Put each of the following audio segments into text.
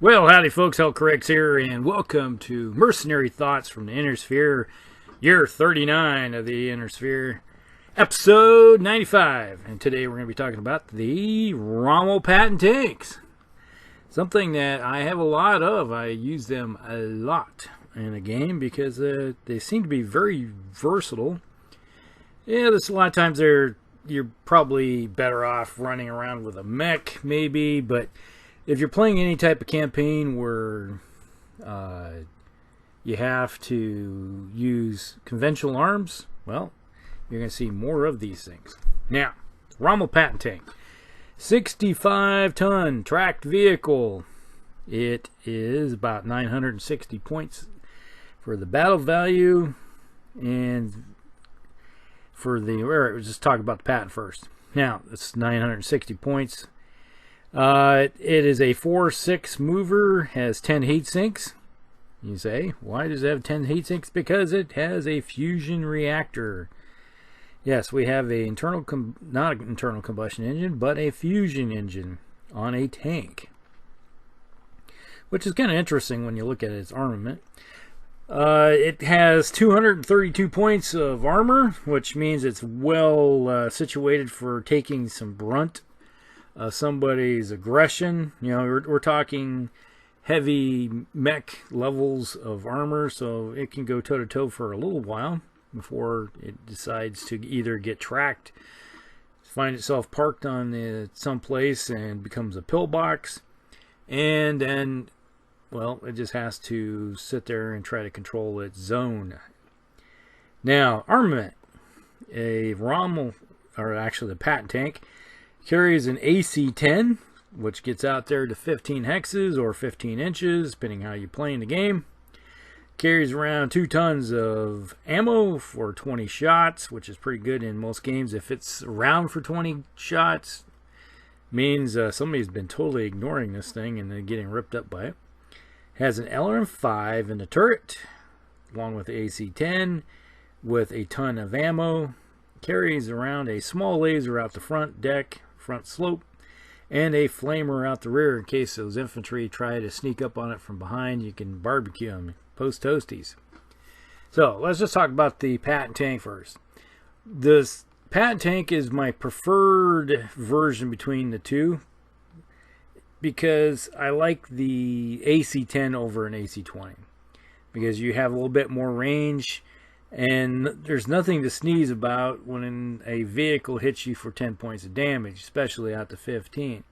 Well, howdy folks, Hellcorrects here, and welcome to Mercenary Thoughts from the Inner Sphere, year 39 of the Inner Sphere, episode 95. And today we're going to be talking about the Rommel Patton Tanks. Something that I have a lot of. I use them a lot in the game because they seem to be very versatile. Yeah, there's a lot of times you're probably better off running around with a mech, maybe, but if you're playing any type of campaign where you have to use conventional arms, well, you're going to see more of these things. Now, Rommel Patton Tank. 65-ton tracked vehicle. It is about 960 points for the battle value. And for the... Let's just talk about the Patton first. Now, it's 960 points. It is a 4-6 mover, has 10 heat sinks. You say, why does it have 10 heat sinks? Because it has a fusion reactor. Yes, we have a not an internal combustion engine, but a fusion engine on a tank, which is kind of interesting when you look at its armament. It has 232 points of armor, which means it's well situated for taking some brunt. Somebody's aggression. You know, we're talking heavy mech levels of armor, so it can go toe-to-toe for a little while before it decides to either get tracked, find itself parked on someplace and becomes a pillbox, and then, well, it just has to sit there and try to control its zone. Now, armament. A Rommel, or actually the Patton Tank, carries an AC-10, which gets out there to 15 hexes or 15 inches, depending how you play in the game. Carries around 2 tons of ammo for 20 shots, which is pretty good in most games. If it's around for 20 shots, means somebody's been totally ignoring this thing and then getting ripped up by it. Has an LRM-5 in the turret, along with the AC-10, with a ton of ammo. Carries around a small laser out the front deck, front slope, and a flamer out the rear in case those infantry try to sneak up on it from behind. You can barbecue them, post toasties. So let's just talk about the Patton Tank first. This Patton Tank is my preferred version between the two because I like the AC-10 over an AC-20 because you have a little bit more range. And there's nothing to sneeze about when a vehicle hits you for 10 points of damage, especially out to 15.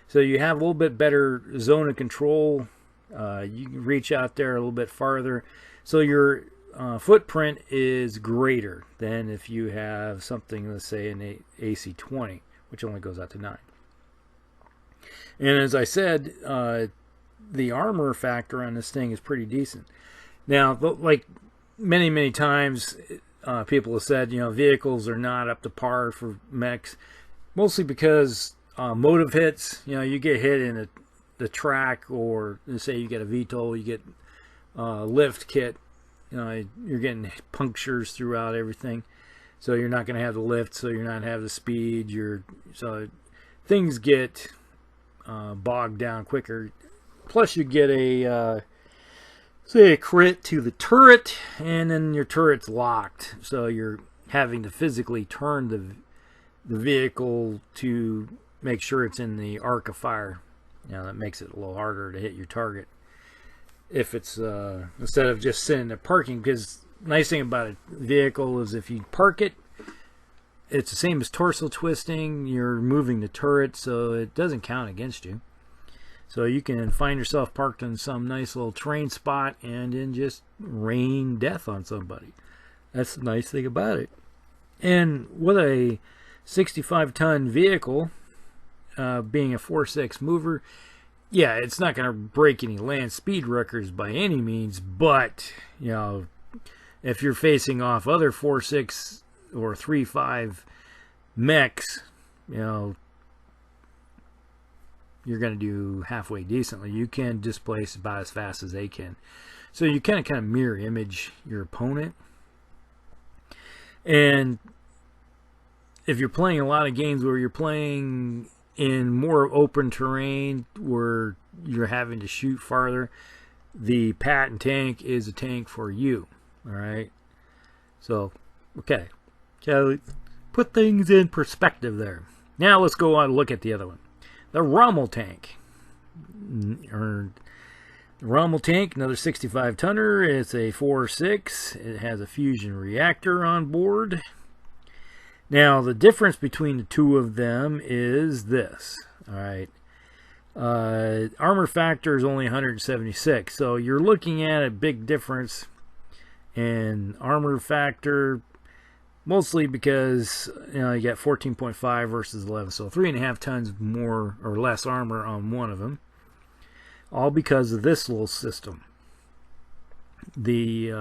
So you have a little bit better zone of control. You can reach out there a little bit farther. So your footprint is greater than if you have something, let's say, an AC-20, which only goes out to 9. And as I said, the armor factor on this thing is pretty decent. Now, like many times people have said, you know, vehicles are not up to par for mechs, mostly because motive hits. You know, you get hit in the track, or let's say you get a VTOL, you get lift kit, you know, you're getting punctures throughout everything, so you're not going to have the lift, so you're not have the speed, so things get bogged down quicker. Plus you get say a crit to the turret, and then your turret's locked, so you're having to physically turn the vehicle to make sure it's in the arc of fire. You know, that makes it a little harder to hit your target if it's instead of just sitting there parking. Because the nice thing about a vehicle is if you park it, it's the same as torso twisting. You're moving the turret, so it doesn't count against you. So you can find yourself parked in some nice little terrain spot and then just rain death on somebody. That's the nice thing about it. And with a 65-ton vehicle, being a 4-6 mover, yeah, it's not going to break any land speed records by any means, but, you know, if you're facing off other 4-6 or 3-5 mechs, you know, you're going to do halfway decently. You can displace about as fast as they can. So you kind of mirror image your opponent. And if you're playing a lot of games where you're playing in more open terrain where you're having to shoot farther, the Patton tank is a tank for you. All right. So, okay. So, put things in perspective there. Now let's go on and look at the other one. The Rommel tank. Or the Rommel tank, another 65 tonner. It's a 4.6. It has a fusion reactor on board. Now the difference between the two of them is this. All right. Armor factor is only 176. So you're looking at a big difference in armor factor, mostly because you got 14.5 versus 11, so 3.5 tons more or less armor on one of them, all because of this little system. The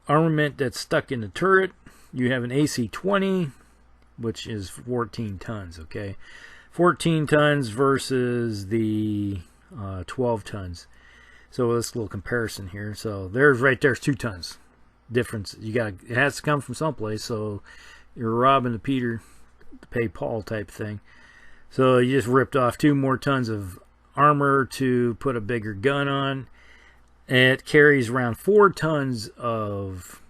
armament that's stuck in the turret, you have an AC-20, which is 14 tons. Okay, 14 tons versus the 12 tons. So this little comparison here. So there's 2 tons difference. It has to come from someplace. So you're robbing the Peter to pay Paul type thing. So you just ripped off 2 more tons of armor to put a bigger gun on. It carries around 4 tons of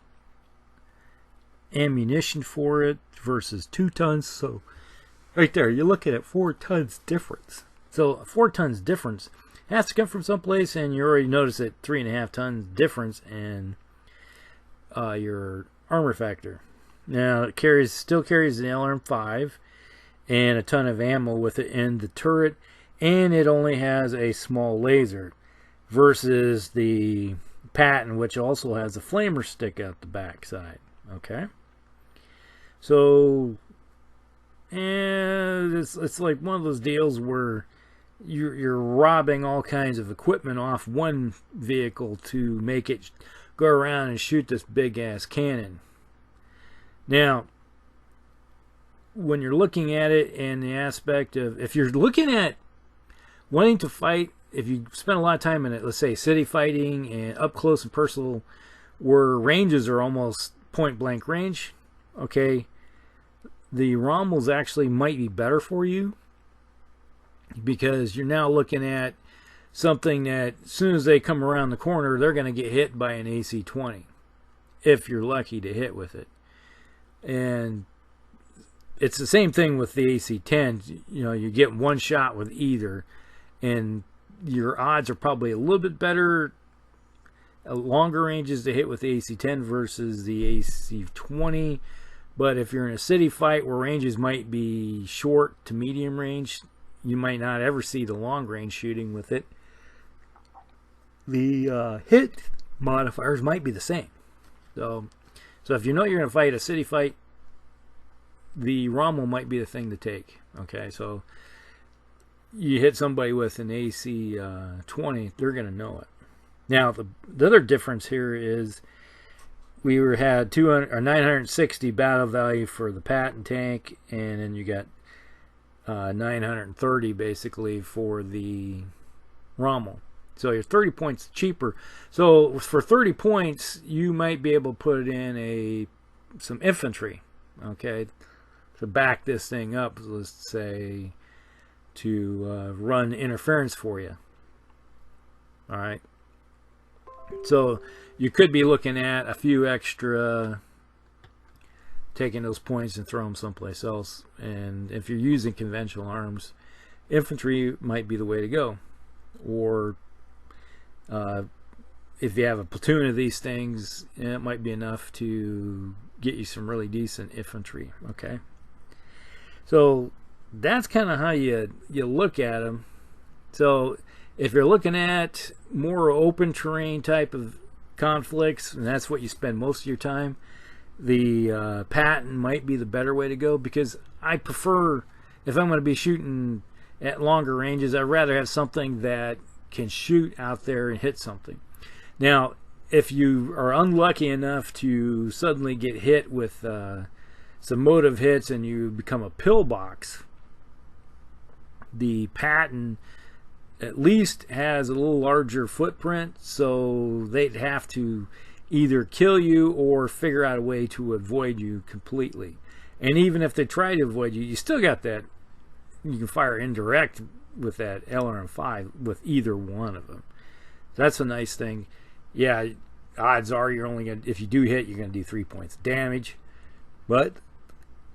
ammunition for it versus 2 tons. So right there, you're looking at 4 tons difference. So 4 tons difference has to come from someplace, and you already notice that 3.5 tons difference in your armor factor. Now it still carries an LRM-5 and a ton of ammo with it in the turret, and it only has a small laser versus the Patton, which also has a flamer stick out the back side. Okay, so and it's like one of those deals where you're robbing all kinds of equipment off one vehicle to make it go around and shoot this big ass cannon. Now, when you're looking at it in the aspect of, if you're looking at wanting to fight, if you spend a lot of time in it, let's say city fighting and up close and personal, where ranges are almost point blank range, okay, the Rommels actually might be better for you, because you're now looking at something that as soon as they come around the corner, they're going to get hit by an AC-20 if you're lucky to hit with it. And it's the same thing with the AC-10. You get one shot with either, and your odds are probably a little bit better at longer ranges to hit with the AC-10 versus the AC-20. But if you're in a city fight where ranges might be short to medium range, you might not ever see the long range shooting with it. The hit modifiers might be the same. So if you know you're going to fight a city fight, the Rommel might be the thing to take. Okay, so you hit somebody with an AC-20, they're going to know it. Now the other difference here is we had 960 battle value for the Patton tank, and then you got 930 basically for the Rommel. So you're 30 points cheaper. So for 30 points, you might be able to put in some infantry, okay, to back this thing up, let's say, to run interference for you. All right. So you could be looking at a few extra, taking those points and throw them someplace else. And if you're using conventional arms, infantry might be the way to go. Or if you have a platoon of these things, it might be enough to get you some really decent infantry. Okay, so that's kind of how you look at them. So if you're looking at more open terrain type of conflicts, and that's what you spend most of your time, the Patton might be the better way to go, because I prefer, if I'm going to be shooting at longer ranges, I'd rather have something that can shoot out there and hit something. Now, if you are unlucky enough to suddenly get hit with some motive hits and you become a pillbox, the Patton at least has a little larger footprint, so they'd have to either kill you or figure out a way to avoid you completely. And even if they try to avoid you, you still got that you can fire indirect with that LRM-5 with either one of them. That's a nice thing. Yeah, odds are you're only going to, if you do hit, you're going to do 3 points of damage. But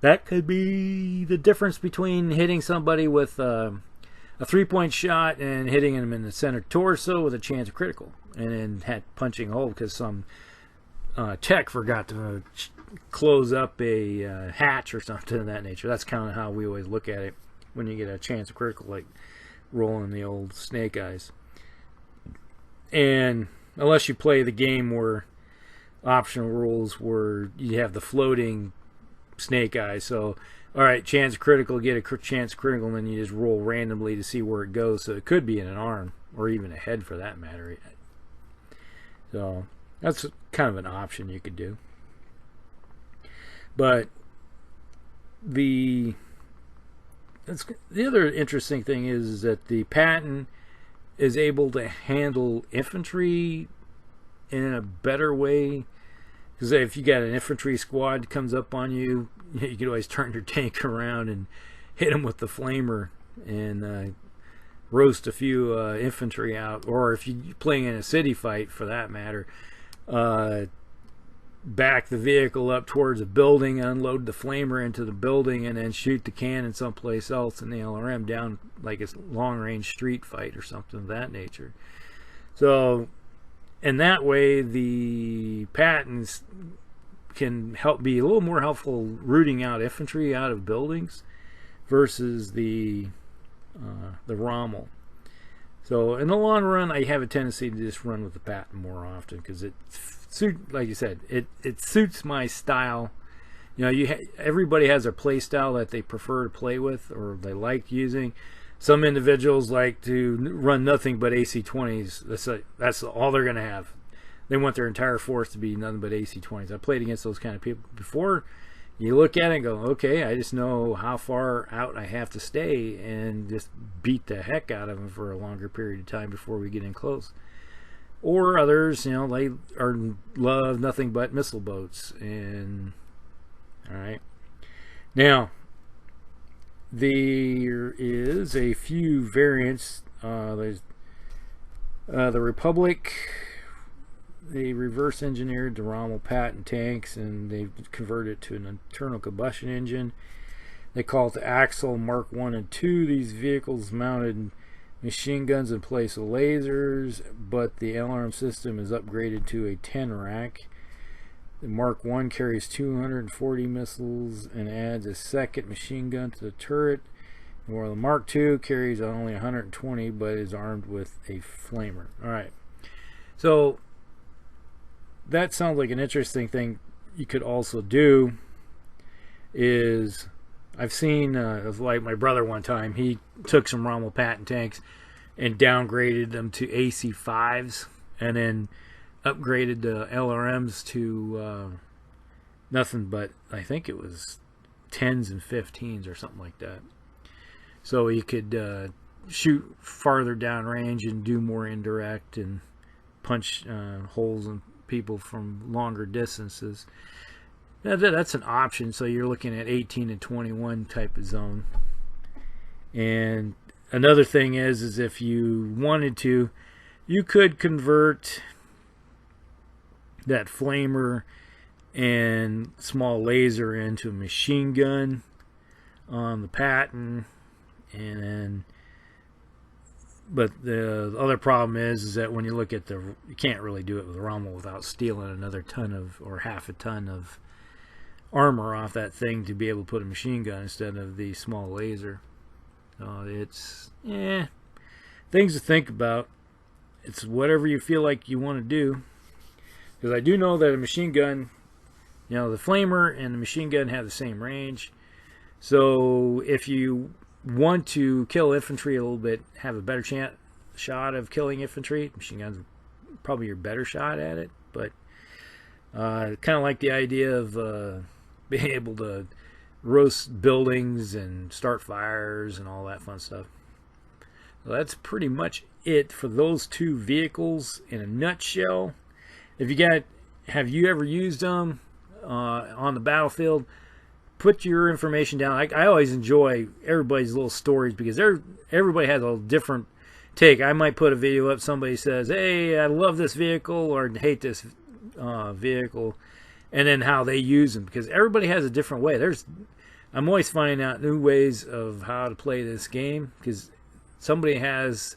that could be the difference between hitting somebody with a 3-point shot and hitting them in the center torso with a chance of critical. And then punching a hole because some tech forgot to close up a hatch or something of that nature. That's kind of how we always look at it when you get a chance of critical, like rolling the old snake eyes. And unless you play the game where optional rules where you have the floating snake eyes, so all right, chance critical, get a chance critical, and then you just roll randomly to see where it goes. So it could be in an arm or even a head for that matter. So that's kind of an option you could do. But the other interesting thing is that the Patton is able to handle infantry in a better way. Because if you got an infantry squad comes up on you, you could always turn your tank around and hit them with the flamer and roast a few infantry out. Or if you're playing in a city fight, for that matter, back the vehicle up towards a building, unload the flamer into the building, and then shoot the cannon someplace else in the LRM down like a long-range street fight or something of that nature. So, and that way the Pattons can help be a little more helpful rooting out infantry out of buildings versus the Rommel. So in the long run, I have a tendency to just run with the Patton more often because it like you said, it suits my style. You know, everybody has their play style that they prefer to play with or they like using. Some individuals like to run nothing but AC-20s. That's all they're going to have. They want their entire force to be nothing but AC-20s. I played against those kind of people before. You look at it and go, okay, I just know how far out I have to stay and just beat the heck out of them for a longer period of time before we get in close. Or others, you know, they love nothing but missile boats. And all right, now there is a few variants. There's the Republic. They reverse engineered the Rommel Patton tanks and they've converted it to an internal combustion engine. They call it the Axle Mark 1 and 2. These vehicles mounted machine guns in place of lasers, but the LRM system is upgraded to a 10 rack. The Mark 1 carries 240 missiles and adds a second machine gun to the turret, while the Mark 2 carries only 120 but is armed with a flamer. Alright, so that sounds like an interesting thing you could also do. Is I've seen like my brother one time, he took some Rommel Patton tanks and downgraded them to AC-5s and then upgraded the LRMs to nothing but, I think it was 10s and 15s or something like that. So he could shoot farther down range and do more indirect and punch holes in people from longer distances. That's an option. So you're looking at 18 and 21 type of zone. And another thing is if you wanted to, you could convert that flamer and small laser into a machine gun on the Patton. And then, but the other problem is that when you look at you can't really do it with Rommel without stealing another ton of, or half a ton of armor off that thing to be able to put a machine gun instead of the small laser. So it's things to think about. It's whatever you feel like you want to do, because I do know that a machine gun, you know, the flamer and the machine gun have the same range. So if you want to kill infantry a little bit, have a better shot of killing infantry, machine guns probably your better shot at it. But kind of like the idea of being able to roast buildings and start fires and all that fun stuff. So that's pretty much it for those two vehicles in a nutshell. Have you ever used them on the battlefield? put your information down. I always enjoy everybody's little stories because everybody has a different take. I might put a video up, somebody says, hey, I love this vehicle or hate this vehicle, and then how they use them, because everybody has a different way. I'm always finding out new ways of how to play this game, because somebody has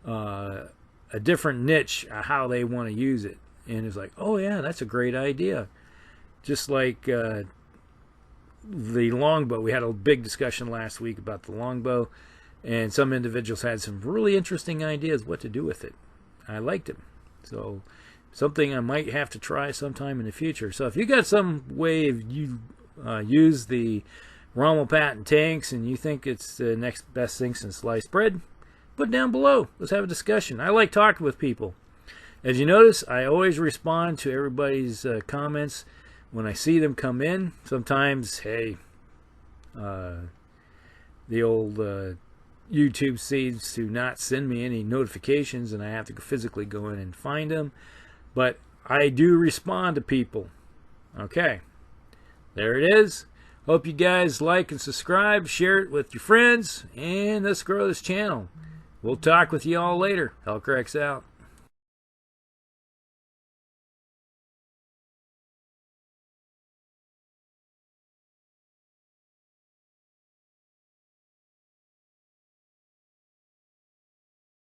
a different niche how they want to use it, and it's like, oh yeah, that's a great idea. Just like the longbow, we had a big discussion last week about the longbow, and some individuals had some really interesting ideas what to do with it. I liked it, so something I might have to try sometime in the future. So if you got some way you use the Rommel Patton Tanks and you think it's the next best thing since sliced bread, put it down below. Let's have a discussion. I like talking with people. As you notice, I always respond to everybody's comments when I see them come in. Sometimes, hey, the old YouTube seems to not send me any notifications, and I have to physically go in and find them. But I do respond to people. Okay, there it is. Hope you guys like and subscribe, share it with your friends, and let's grow this channel. We'll talk with you all later. Hellcracks out.